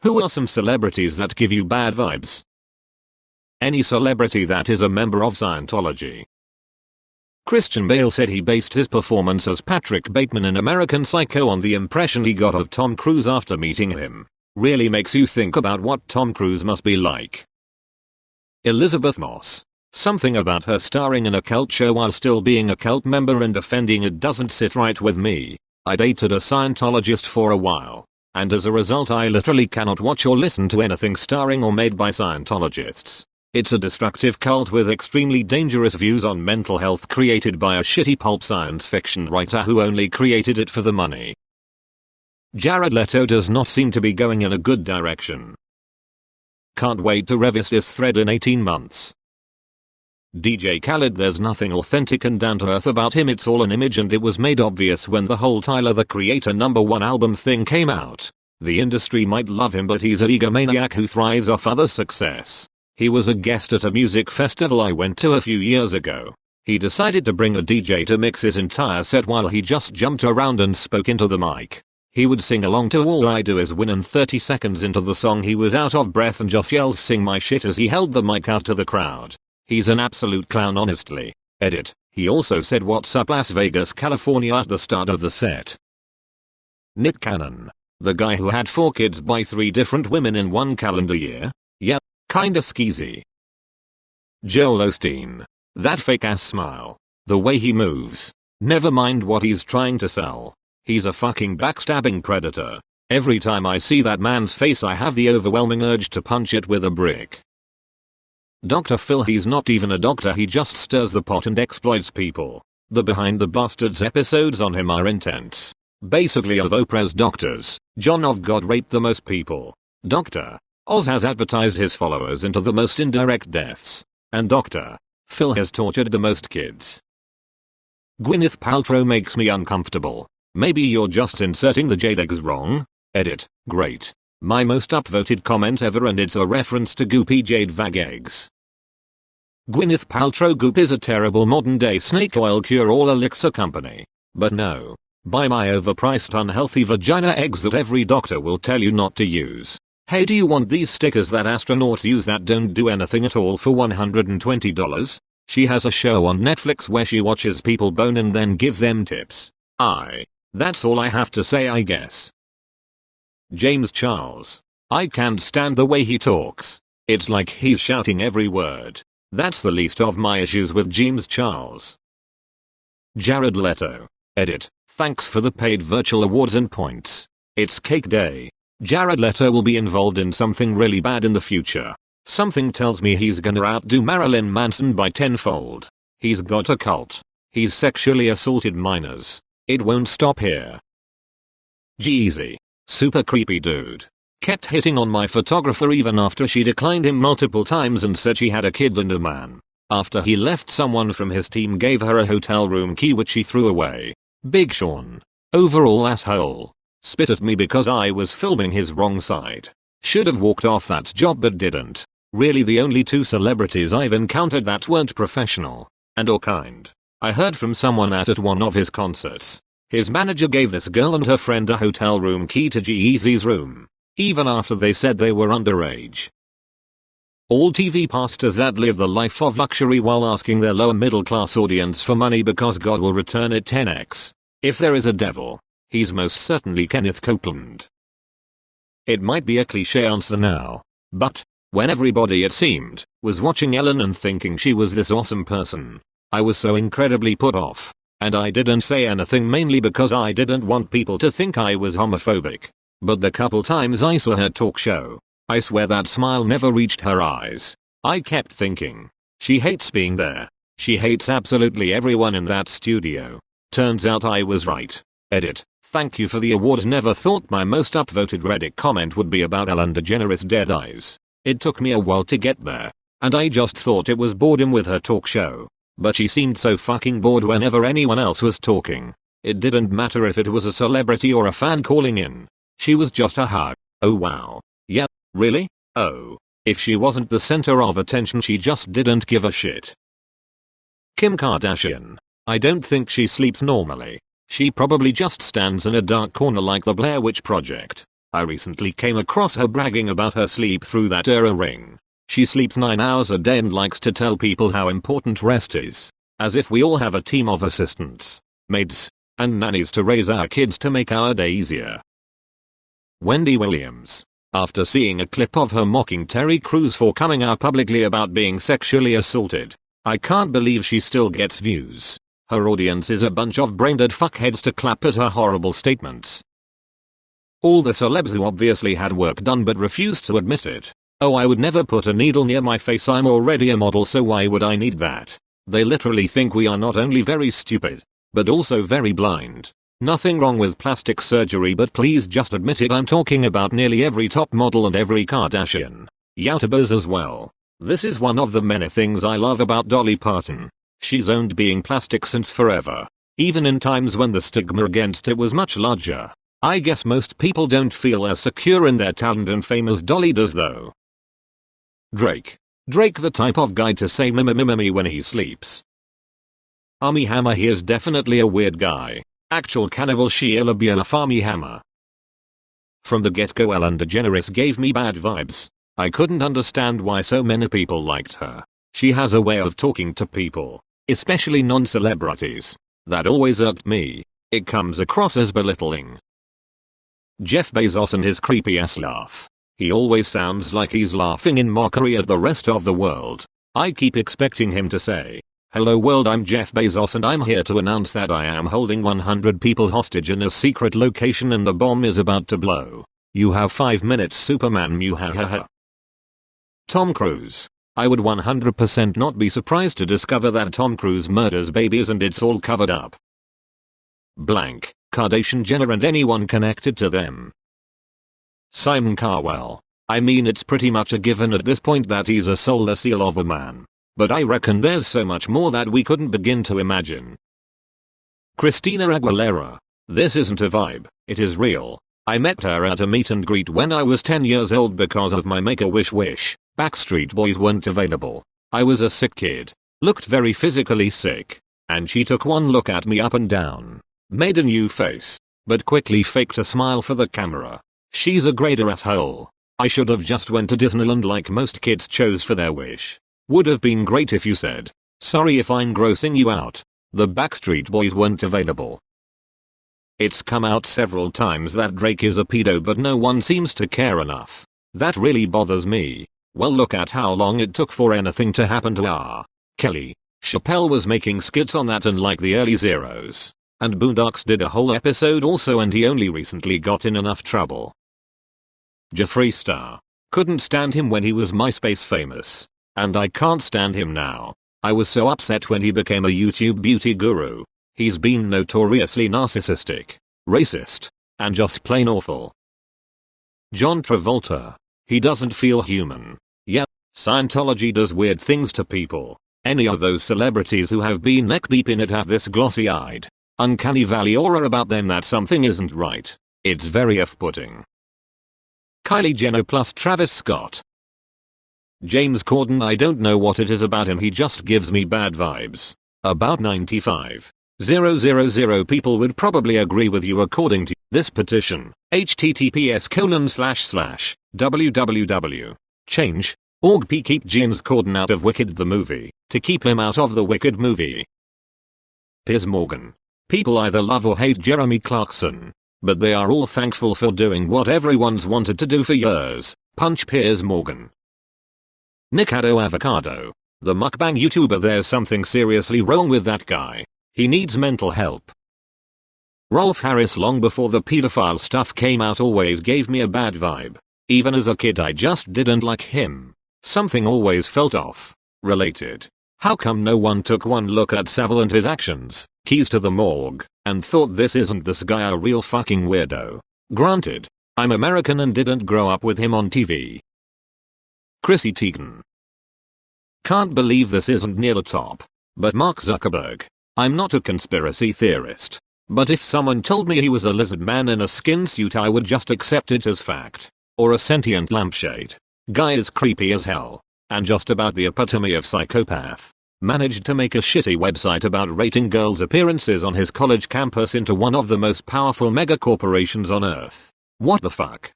Who are some celebrities that give you bad vibes? Any celebrity that is a member of Scientology. Christian Bale said he based his performance as Patrick Bateman in American Psycho on the impression he got of Tom Cruise after meeting him. Really makes you think about what Tom Cruise must be like. Elizabeth Moss. Something about her starring in a cult show while still being a cult member and defending it doesn't sit right with me. I dated a Scientologist for a while, and as a result I literally cannot watch or listen to anything starring or made by Scientologists. It's a destructive cult with extremely dangerous views on mental health created by a shitty pulp science fiction writer who only created it for the money. Jared Leto does not seem to be going in a good direction. Can't wait to revisit this thread in 18 months. DJ Khaled, there's nothing authentic and down to earth about him, it's all an image, and it was made obvious when the whole Tyler the Creator #1 album thing came out. The industry might love him but he's an egomaniac who thrives off other success. He was a guest at a music festival I went to a few years ago. He decided to bring a DJ to mix his entire set while he just jumped around and spoke into the mic. He would sing along to All I Do Is Win, and 30 seconds into the song he was out of breath and just yells "sing my shit" as he held the mic out to the crowd. He's an absolute clown, honestly. Edit. He also said "What's up Las Vegas, California" at the start of the set. Nick Cannon. The guy who had 4 kids by 3 different women in 1 calendar year? Yeah, kinda skeezy. Joel Osteen. That fake ass smile. The way he moves. Never mind what he's trying to sell. He's a fucking backstabbing predator. Every time I see that man's face I have the overwhelming urge to punch it with a brick. Dr. Phil. He's not even a doctor, he just stirs the pot and exploits people. The Behind the Bastards episodes on him are intense. Basically, of Oprah's doctors, John of God raped the most people. Dr. Oz has advertised his followers into the most indirect deaths. And Dr. Phil has tortured the most kids. Gwyneth Paltrow makes me uncomfortable. Maybe you're just inserting the jade eggs wrong? Edit. Great. My most upvoted comment ever, and it's a reference to goopy jade vag eggs. Gwyneth Paltrow Goop is a terrible modern day snake oil cure-all elixir company. But no. Buy my overpriced unhealthy vagina eggs that every doctor will tell you not to use. Hey, do you want these stickers that astronauts use that don't do anything at all for $120? She has a show on Netflix where she watches people bone and then gives them tips. That's all I have to say, I guess. James Charles. I can't stand the way he talks. It's like he's shouting every word. That's the least of my issues with James Charles. Jared Leto. Edit. Thanks for the paid virtual awards and points. It's cake day. Jared Leto will be involved in something really bad in the future. Something tells me he's gonna outdo Marilyn Manson by tenfold. He's got a cult. He's sexually assaulted minors. It won't stop here. Jeezy. Super creepy dude. Kept hitting on my photographer even after she declined him multiple times and said she had a kid and a man. After he left, someone from his team gave her a hotel room key which she threw away. Big Sean. Overall asshole. Spit at me because I was filming his wrong side. Should have walked off that job but didn't. Really the only 2 celebrities I've encountered that weren't professional and or kind. I heard from someone at one of his concerts. His manager gave this girl and her friend a hotel room key to G-Eazy's room, even after they said they were underage. All TV pastors that live the life of luxury while asking their lower middle class audience for money because God will return it 10x. If there is a devil, he's most certainly Kenneth Copeland. It might be a cliche answer now, but when everybody, it seemed, was watching Ellen and thinking she was this awesome person, I was so incredibly put off. And I didn't say anything mainly because I didn't want people to think I was homophobic. But the couple times I saw her talk show, I swear that smile never reached her eyes. I kept thinking, she hates being there. She hates absolutely everyone in that studio. Turns out I was right. Edit. Thank you for the award. Never thought my most upvoted Reddit comment would be about Ellen DeGeneres' dead eyes. It took me a while to get there. And I just thought it was boredom with her talk show. But she seemed so fucking bored whenever anyone else was talking. It didn't matter if it was a celebrity or a fan calling in. She was just a hug. Oh wow. Yep, really? Oh. If she wasn't the center of attention, she just didn't give a shit. Kim Kardashian. I don't think she sleeps normally. She probably just stands in a dark corner like the Blair Witch Project. I recently came across her bragging about her sleep through that Oura ring. She sleeps 9 hours a day and likes to tell people how important rest is. As if we all have a team of assistants, maids, and nannies to raise our kids to make our day easier. Wendy Williams. After seeing a clip of her mocking Terry Crews for coming out publicly about being sexually assaulted, I can't believe she still gets views. Her audience is a bunch of brain-dead fuckheads to clap at her horrible statements. All the celebs who obviously had work done but refused to admit it. Oh, I would never put a needle near my face, I'm already a model, so why would I need that? They literally think we are not only very stupid, but also very blind. Nothing wrong with plastic surgery, but please just admit it. I'm talking about nearly every top model and every Kardashian. YouTubers as well. This is one of the many things I love about Dolly Parton. She's owned being plastic since forever. Even in times when the stigma against it was much larger. I guess most people don't feel as secure in their talent and fame as Dolly does though. Drake. Drake, the type of guy to say mimimimimi when he sleeps. Army Hammer, he is definitely a weird guy. Actual cannibal Sheila Biola Army Hammer. From the get-go, Ellen DeGeneres gave me bad vibes. I couldn't understand why so many people liked her. She has a way of talking to people, especially non-celebrities, that always irked me. It comes across as belittling. Jeff Bezos and his creepy-ass laugh. He always sounds like he's laughing in mockery at the rest of the world. I keep expecting him to say, "Hello world, I'm Jeff Bezos and I'm here to announce that I am holding 100 people hostage in a secret location and the bomb is about to blow. You have 5 minutes, Superman, muhahaha." Tom Cruise. I would 100% not be surprised to discover that Tom Cruise murders babies and it's all covered up. Blank, Kardashian Jenner and anyone connected to them. Simon Cowell. I mean, it's pretty much a given at this point that he's a soulless seal of a man. But I reckon there's so much more that we couldn't begin to imagine. Christina Aguilera. This isn't a vibe, it is real. I met her at a meet and greet when I was 10 years old because of my Make-A-Wish wish. Backstreet Boys weren't available. I was a sick kid. Looked very physically sick. And she took one look at me up and down. Made a new face. But quickly faked a smile for the camera. She's a great asshole. I should have just went to Disneyland like most kids chose for their wish. Would have been great if you said, "Sorry if I'm grossing you out. The Backstreet Boys weren't available." It's come out several times that Drake is a pedo, but no one seems to care enough. That really bothers me. Well, look at how long it took for anything to happen to R. Kelly. Chappelle was making skits on that in like the early zeros. And Boondocks did a whole episode also, and he only recently got in enough trouble. Jeffree Star. Couldn't stand him when he was MySpace famous. And I can't stand him now. I was so upset when he became a YouTube beauty guru. He's been notoriously narcissistic, racist, and just plain awful. John Travolta. He doesn't feel human. Yeah, Scientology does weird things to people. Any of those celebrities who have been neck deep in it have this glossy-eyed, uncanny valley aura about them that something isn't right. It's very off-putting. Kylie Jenner plus Travis Scott. James Corden. I don't know what it is about him, he just gives me bad vibes. About 95,000 people would probably agree with you according to this petition. https://www.change.org. Keep James Corden out of Wicked the movie, to keep him out of the Wicked movie. Piers Morgan. People either love or hate Jeremy Clarkson, but they are all thankful for doing what everyone's wanted to do for years. Punch Piers Morgan. Nikado Avocado. The mukbang YouTuber. There's something seriously wrong with that guy. He needs mental help. Rolf Harris. Long before the pedophile stuff came out, always gave me a bad vibe. Even as a kid I just didn't like him. Something always felt off. Related. How come no one took one look at Savile and his actions, keys to the morgue, and thought this isn't this guy a real fucking weirdo? Granted, I'm American and didn't grow up with him on TV. Chrissy Teigen. Can't believe this isn't near the top, but Mark Zuckerberg. I'm not a conspiracy theorist, but if someone told me he was a lizard man in a skin suit I would just accept it as fact. Or a sentient lampshade. Guy is creepy as hell, and just about the epitome of psychopath. Managed to make a shitty website about rating girls' appearances on his college campus into one of the most powerful mega corporations on earth. What the fuck?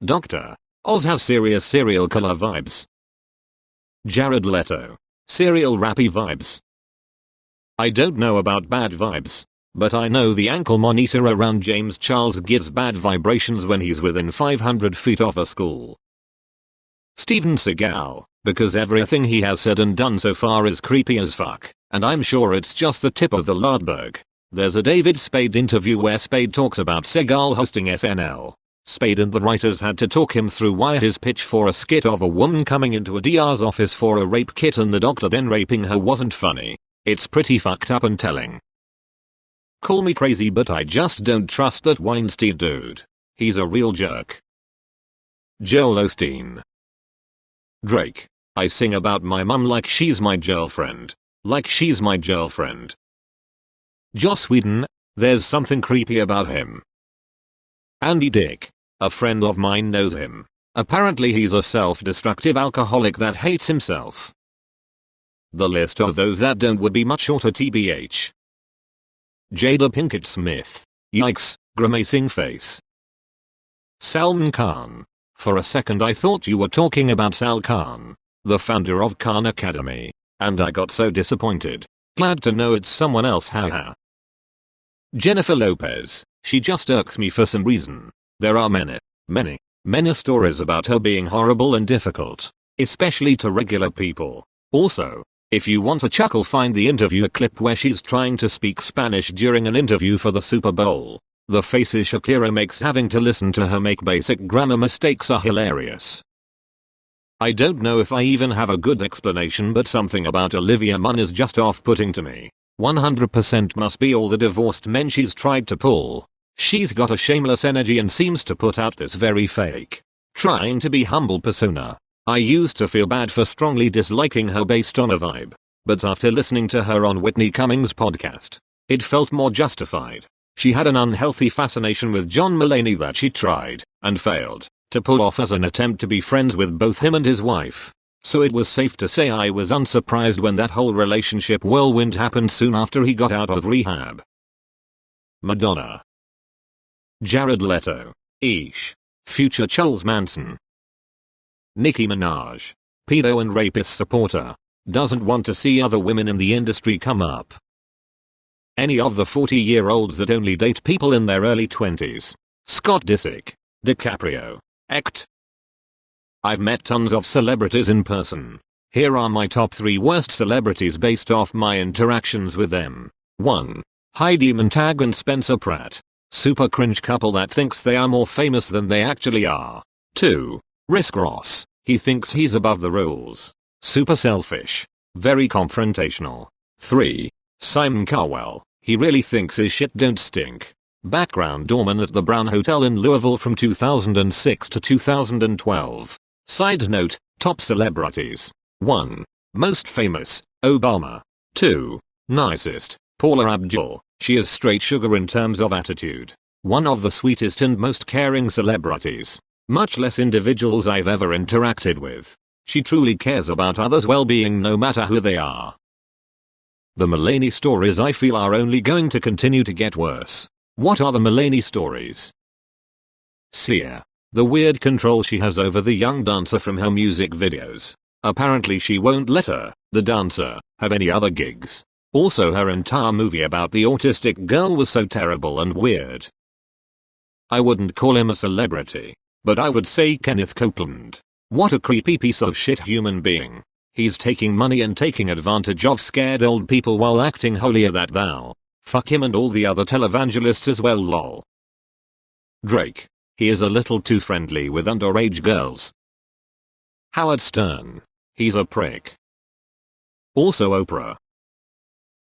Dr. Oz has serious serial killer vibes. Jared Leto. Serial rappy vibes. I don't know about bad vibes, but I know the ankle monitor around James Charles gives bad vibrations when he's within 500 feet of a school. Steven Seagal, because everything he has said and done so far is creepy as fuck, and I'm sure it's just the tip of the iceberg. There's a David Spade interview where Spade talks about Seagal hosting SNL. Spade and the writers had to talk him through why his pitch for a skit of a woman coming into a DR's office for a rape kit and the doctor then raping her wasn't funny. It's pretty fucked up and telling. Call me crazy, but I just don't trust that Weinstein dude. He's a real jerk. Joel Osteen. Drake. I sing about my mum like she's my girlfriend. Like she's my girlfriend. Joss Whedon. There's something creepy about him. Andy Dick. A friend of mine knows him. Apparently he's a self-destructive alcoholic that hates himself. The list of those that don't would be much shorter tbh. Jada Pinkett Smith. Yikes, grimacing face. Salman Khan. For a second I thought you were talking about Sal Khan, the founder of Khan Academy, and I got so disappointed. Glad to know it's someone else, haha. Jennifer Lopez. She just irks me for some reason. There are many stories about her being horrible and difficult, especially to regular people. Also, if you want a chuckle, find the interview clip where she's trying to speak Spanish during an interview for the Super Bowl. The faces Shakira makes having to listen to her make basic grammar mistakes are hilarious. I don't know if I even have a good explanation, but something about Olivia Munn is just off-putting to me. 100% must be all the divorced men she's tried to pull. She's got a shameless energy and seems to put out this very fake, trying to be humble persona. I used to feel bad for strongly disliking her based on a vibe, but after listening to her on Whitney Cummings' podcast, it felt more justified. She had an unhealthy fascination with John Mulaney that she tried, and failed, to pull off as an attempt to be friends with both him and his wife. So it was safe to say I was unsurprised when that whole relationship whirlwind happened soon after he got out of rehab. Madonna. Jared Leto. Eesh. Future Charles Manson. Nicki Minaj. Pedo and rapist supporter. Doesn't want to see other women in the industry come up. Any of the 40-year-olds that only date people in their early 20s. Scott Disick. DiCaprio. Act. I've met tons of celebrities in person. Here are my top 3 worst celebrities based off my interactions with them. 1. Heidi Montag and Spencer Pratt. Super cringe couple that thinks they are more famous than they actually are. 2. Rick Ross. He thinks he's above the rules. Super selfish. Very confrontational. 3. Simon Cowell. He really thinks his shit don't stink. Background doorman at the Brown Hotel in Louisville from 2006 to 2012. Side note, top celebrities. 1. Most famous, Obama. 2. Nicest, Paula Abdul. She is straight sugar in terms of attitude. One of the sweetest and most caring celebrities. Much less individuals I've ever interacted with. She truly cares about others' well-being no matter who they are. The Mulaney stories I feel are only going to continue to get worse. What are the Mulaney stories? Sia. The weird control she has over the young dancer from her music videos. Apparently she won't let her, the dancer, have any other gigs. Also her entire movie about the autistic girl was so terrible and weird. I wouldn't call him a celebrity, but I would say Kenneth Copeland. What a creepy piece of shit human being. He's taking money and taking advantage of scared old people while acting holier than thou. Fuck him and all the other televangelists as well, lol. Drake. He is a little too friendly with underage girls. Howard Stern. He's a prick. Also Oprah.